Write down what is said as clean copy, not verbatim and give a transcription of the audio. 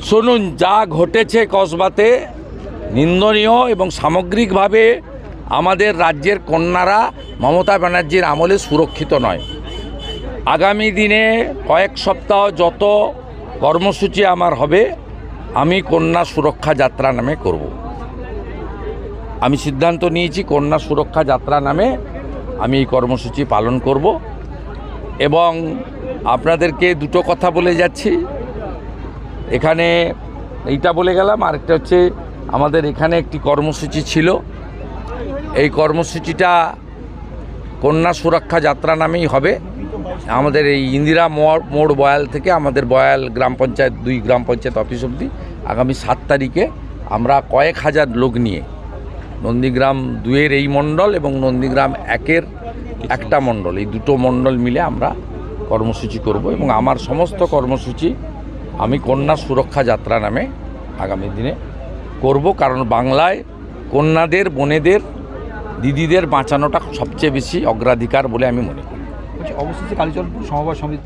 শুনুন, যা ঘটেছে কসবাতে নিন্দনীয় এবং সামগ্রিকভাবে আমাদের রাজ্যের কন্যারা মমতা ব্যানার্জির আমলে সুরক্ষিত নয়। আগামী দিনে কয়েক সপ্তাহ যত কর্মসূচি আমার হবে, আমি কন্যা সুরক্ষা যাত্রা নামে করব। আমি সিদ্ধান্ত নিয়েছি কন্যা সুরক্ষা যাত্রা নামে আমি এই কর্মসূচি পালন করব। এবং আপনাদেরকে দুটো কথা বলে যাচ্ছি, এখানে এইটা বলে গেলাম, আরেকটা হচ্ছে আমাদের এখানে একটি কর্মসূচি ছিল, এই কর্মসূচিটা কন্যা সুরক্ষা যাত্রা নামেই হবে। আমাদের এই ইন্দিরা মোড় বয়াল থেকে আমাদের বয়াল গ্রাম পঞ্চায়েত 2 গ্রাম পঞ্চায়েত অফিস অবধি আগামী 7 তারিখে আমরা কয়েক হাজার লোক নিয়ে নন্দীগ্রাম 2-এর এই মণ্ডল এবং নন্দীগ্রাম 1-এর একটা মণ্ডল, এই দুটো মণ্ডল মিলে আমরা কর্মসূচি করব। এবং আমার সমস্ত কর্মসূচি আমি কন্যা সুরক্ষা যাত্রা নামে আগামী দিনে করব, কারণ বাংলায় কন্যাদের, বোনেদের, দিদিদের বাঁচানোটা সবচেয়ে বেশি অগ্রাধিকার বলে আমি মনে করি। অবশেষে কালীচরণপুর সমবায় সমিতি